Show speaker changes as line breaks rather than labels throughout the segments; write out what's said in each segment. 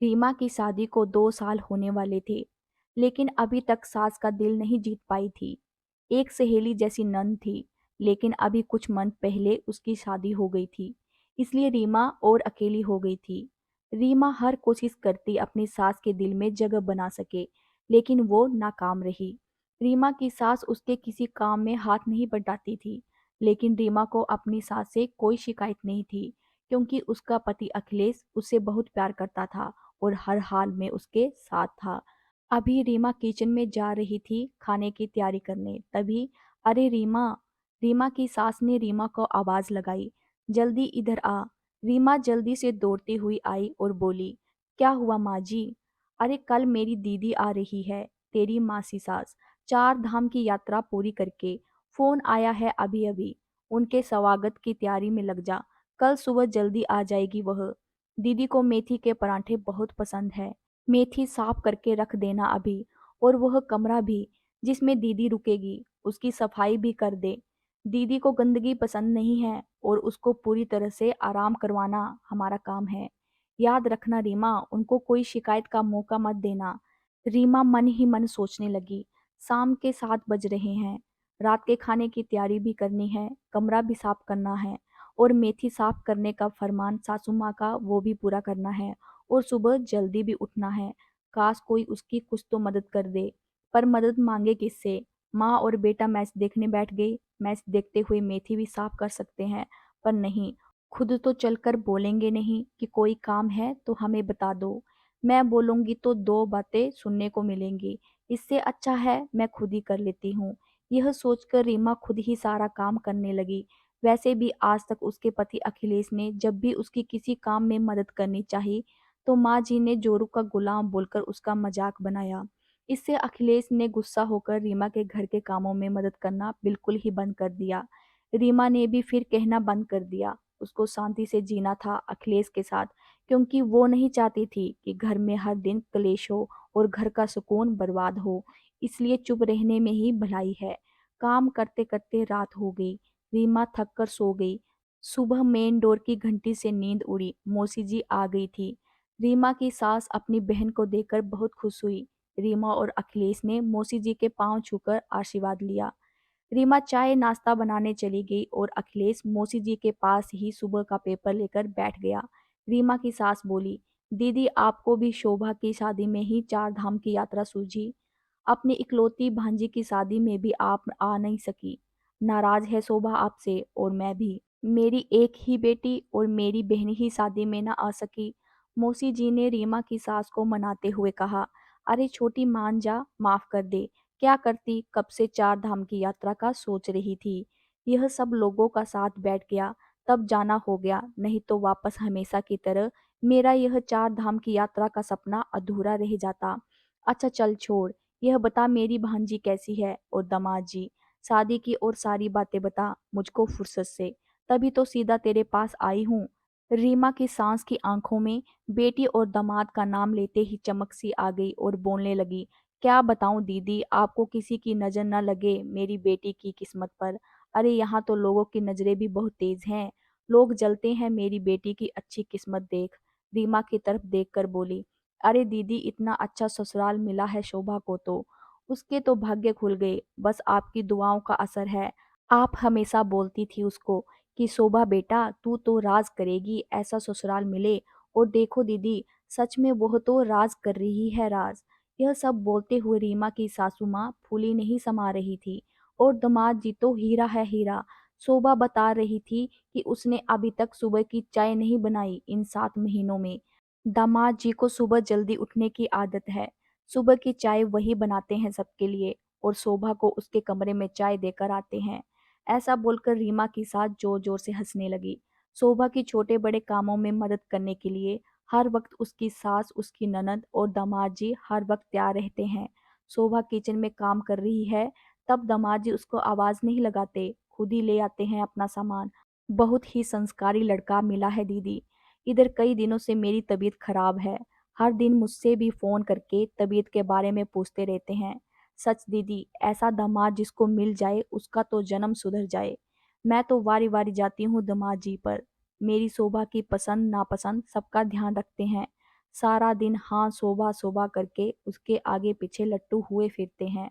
रीमा की शादी को 2 साल होने वाले थे, लेकिन अभी तक सास का दिल नहीं जीत पाई थी। एक सहेली जैसी नंद थी, लेकिन अभी कुछ मंथ पहले उसकी शादी हो गई थी, इसलिए रीमा और अकेली हो गई थी। रीमा हर कोशिश करती अपनी सास के दिल में जगह बना सके, लेकिन वो नाकाम रही। रीमा की सास उसके किसी काम में हाथ नहीं बटाती थी, लेकिन रीमा को अपनी सास से कोई शिकायत नहीं थी, क्योंकि उसका पति अखिलेश उससे बहुत प्यार करता था और हर हाल में उसके साथ था। अभी रीमा किचन में जा रही थी खाने की तैयारी करने, तभी अरे रीमा! रीमा की सास ने रीमा को आवाज लगाई, जल्दी इधर आ। रीमा जल्दी से दौड़ती हुई आई और बोली, क्या हुआ माँ जी? अरे कल मेरी दीदी आ रही है, तेरी मासी सास, 4 धाम की यात्रा पूरी करके। फोन आया है अभी अभी, उनके स्वागत की तैयारी में लग जा, कल सुबह जल्दी आ जाएगी वह। दीदी को मेथी के पराठे बहुत पसंद है, मेथी साफ करके रख देना अभी, और वह कमरा भी जिसमें दीदी रुकेगी उसकी सफाई भी कर दे। दीदी को गंदगी पसंद नहीं है और उसको पूरी तरह से आराम करवाना हमारा काम है। याद रखना रीमा, उनको कोई शिकायत का मौका मत देना। रीमा मन ही मन सोचने लगी, शाम के 7 बज रहे हैं, रात के खाने की तैयारी भी करनी है, कमरा भी साफ करना है, और मेथी साफ करने का फरमान सासू माँ का वो भी पूरा करना है, और सुबह जल्दी भी उठना है। काश कोई उसकी कुछ तो मदद कर दे, पर मदद मांगे किससे? माँ और बेटा मैच देखने बैठ गए, मैच देखते हुए मेथी भी साफ कर सकते हैं, पर नहीं, खुद तो चलकर बोलेंगे नहीं कि कोई काम है तो हमें बता दो। मैं बोलूंगी तो 2 बातें सुनने को मिलेंगी, इससे अच्छा है मैं खुद ही कर लेती हूँ। यह सोचकर रीमा खुद ही सारा काम करने लगी। वैसे भी आज तक उसके पति अखिलेश ने जब भी उसकी किसी काम में मदद करनी चाहिए, तो माँ जी ने जोरू का गुलाम बोलकर उसका मजाक बनाया। इससे अखिलेश ने गुस्सा होकर रीमा के घर के कामों में मदद करना बिल्कुल ही बंद कर दिया। रीमा ने भी फिर कहना बंद कर दिया। उसको शांति से जीना था अखिलेश के साथ, क्योंकि वो नहीं चाहती थी कि घर में हर दिन क्लेश हो और घर का सुकून बर्बाद हो। इसलिए चुप रहने में ही भलाई है। काम करते करते रात हो गई। रीमा थक कर सो गई। सुबह मेन डोर की घंटी से नींद उड़ी, मौसी जी आ गई थी। रीमा की सास अपनी बहन को देखकर बहुत खुश हुई। रीमा और अखिलेश ने मौसी जी के पांव छूकर आशीर्वाद लिया। रीमा चाय नाश्ता बनाने चली गई और अखिलेश मौसी जी के पास ही सुबह का पेपर लेकर बैठ गया। रीमा की सास बोली, दीदी आपको भी शोभा की शादी में ही 4 धाम की यात्रा सूझी, अपनी इकलौती भांजी की शादी में भी आप आ नहीं सकी। नाराज है शोभा आपसे, और मैं भी। मेरी एक ही बेटी और मेरी बहन ही शादी में न आ सकी। मौसी जी ने रीमा की सास को मनाते हुए कहा, अरे छोटी मान जा, माफ कर दे। क्या करती, कब से 4 धाम की यात्रा का सोच रही थी। यह सब लोगों का साथ बैठ गया, तब जाना हो गया, नहीं तो वापस हमेशा की तरह मेरा यह 4 धाम की यात्रा का सपना अधूरा रह जाता। अच्छा चल छोड़, यह बता मेरी भांजी कैसी है और दामाद जी, शादी की और सारी बातें बता मुझको फुर्सत से, तभी तो सीधा तेरे पास आई हूँ। रीमा की सांस की आंखों में बेटी और दामाद का नाम लेते ही चमक सी आ गई और बोलने लगी, क्या बताऊं दीदी, आपको किसी की नजर न लगे मेरी बेटी की किस्मत पर। अरे यहाँ तो लोगों की नजरें भी बहुत तेज हैं, लोग जलते हैं मेरी बेटी की अच्छी किस्मत देख। रीमा की तरफ देखकर बोली, अरे दीदी इतना अच्छा ससुराल मिला है शोभा को, तो उसके तो भाग्य खुल गए, बस आपकी दुआओं का असर है। आप हमेशा बोलती थी उसको कि शोभा बेटा तू तो राज करेगी, ऐसा ससुराल मिले। और देखो दीदी, सच में वो तो राज कर रही है, राज। यह सब बोलते हुए रीमा की सासू माँ फूली नहीं समा रही थी, और दामाद जी तो हीरा है हीरा। शोभा बता रही थी कि उसने अभी तक सुबह की चाय नहीं बनाई इन 7 महीनों में। दामाद जी को सुबह जल्दी उठने की आदत है, सुबह की चाय वही बनाते हैं सबके लिए, और शोभा को उसके कमरे में चाय देकर आते हैं। ऐसा बोलकर रीमा की सास जोर जोर से हंसने लगी। शोभा की छोटे बड़े कामों में मदद करने के लिए हर वक्त उसकी सास, उसकी ननद और दामाद जी हर वक्त तैयार रहते हैं। शोभा किचन में काम कर रही है, तब दामाद जी उसको आवाज नहीं लगाते, खुद ही ले आते हैं अपना सामान। बहुत ही संस्कारी लड़का मिला है दीदी। इधर कई दिनों से मेरी तबीयत खराब है, हर दिन मुझसे भी फोन करके तबीयत के बारे में पूछते रहते हैं। सच दीदी, ऐसा दामाद जिसको मिल जाए उसका तो जन्म सुधर जाए। मैं तो वारी वारी जाती हूँ दामाद जी पर, मेरी शोभा की पसंद नापसंद सबका ध्यान रखते हैं। सारा दिन हाँ सोबा सोबा करके उसके आगे पीछे लट्टू हुए फिरते हैं।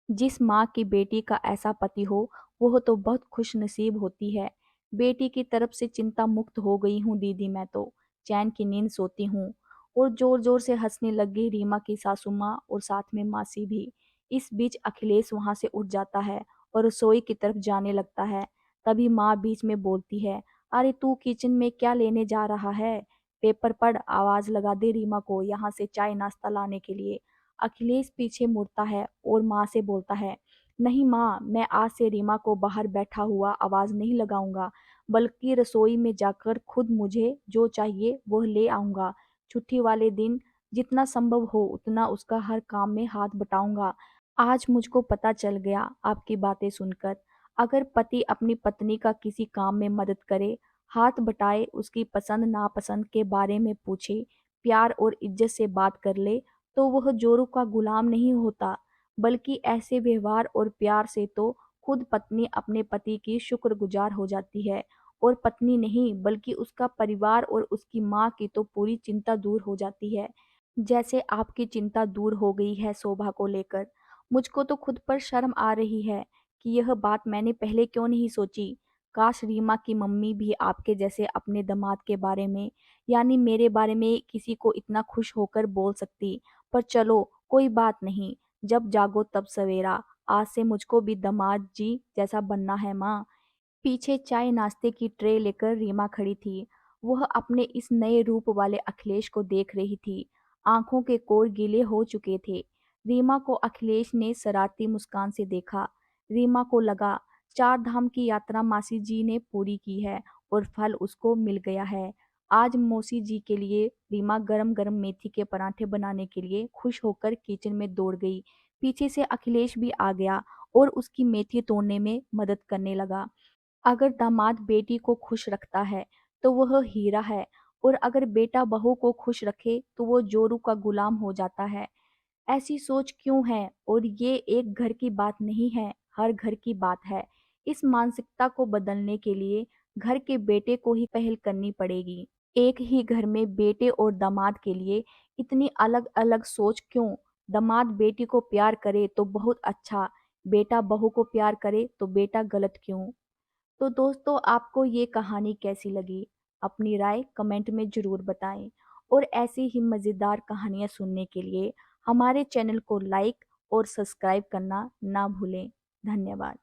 जिस माँ की बेटी का ऐसा पति हो, वह तो बहुत खुशनसीब होती है। बेटी की तरफ से चिंता मुक्त हो गई हूँ दीदी, मैं तो चैन की नींद सोती हूँ। और जोर जोर से हंसने लग गई रीमा की सासू माँ और साथ में मासी भी। इस बीच अखिलेश वहां से उठ जाता है और रसोई की तरफ जाने लगता है। तभी माँ बीच में बोलती है, अरे तू किचन में क्या लेने जा रहा है? पेपर पढ़, आवाज लगा दे रीमा को यहाँ से चाय नाश्ता लाने के लिए। अखिलेश पीछे मुड़ता है और माँ से बोलता है, नहीं माँ, मैं आज से रीमा को बाहर बैठा हुआ आवाज नहीं लगाऊंगा, बल्कि रसोई में जाकर खुद मुझे जो चाहिए वह ले आऊंगा। छुट्टी वाले दिन जितना संभव हो उतना उसका हर काम में हाथ बटाऊंगा। आज मुझको पता चल गया आपकी बातें सुनकर, अगर पति अपनी पत्नी का किसी काम में मदद करे, हाथ बटाए, उसकी पसंद नापसंद के बारे में पूछे, प्यार और इज्जत से बात कर ले, तो वह जोरू का गुलाम नहीं होता, बल्कि ऐसे व्यवहार और प्यार से तो खुद पत्नी अपने पति की शुक्रगुजार हो जाती है। और पत्नी नहीं बल्कि उसका परिवार और उसकी माँ की तो पूरी चिंता दूर हो जाती है। जैसे आपकी चिंता दूर हो गई है शोभा को लेकर। मुझको तो खुद पर शर्म आ रही है कि यह बात मैंने पहले क्यों नहीं सोची। काश रीमा की मम्मी भी आपके जैसे अपने दामाद के बारे में, यानी मेरे बारे में किसी को इतना खुश होकर बोल सकती। पर चलो कोई बात नहीं, जब जागो तब सवेरा। आज से मुझको भी दामाद जी जैसा बनना है माँ। पीछे चाय नाश्ते की ट्रे लेकर रीमा खड़ी थी। वह अपने इस नए रूप वाले अखिलेश को देख रही थी। आंखों के कोर गीले हो चुके थे। रीमा को अखिलेश ने शरारती मुस्कान से देखा। रीमा को लगा, चार धाम की यात्रा मासी जी ने पूरी की है और फल उसको मिल गया है। आज मौसी जी के लिए रीमा गरम गरम मेथी के पराठे बनाने के लिए खुश होकर किचन में दौड़ गई। पीछे से अखिलेश भी आ गया और उसकी मेथी तोड़ने में मदद करने लगा। अगर दामाद बेटी को खुश रखता है तो वह हीरा है, और अगर बेटा बहू को खुश रखे तो वो जोरू का गुलाम हो जाता है। ऐसी सोच क्यों है? और ये एक घर की बात नहीं है, हर घर की बात है। इस मानसिकता को बदलने के लिए घर के बेटे को ही पहल करनी पड़ेगी। एक ही घर में बेटे और दामाद के लिए इतनी अलग अलग सोच क्यों? दामाद बेटी को प्यार करे तो बहुत अच्छा, बेटा बहू को प्यार करे तो बेटा गलत क्यों? तो दोस्तों, आपको ये कहानी कैसी लगी? अपनी राय कमेंट में ज़रूर बताएं। और ऐसी ही मज़ेदार कहानियाँ सुनने के लिए हमारे चैनल को लाइक और सब्सक्राइब करना ना भूलें। धन्यवाद।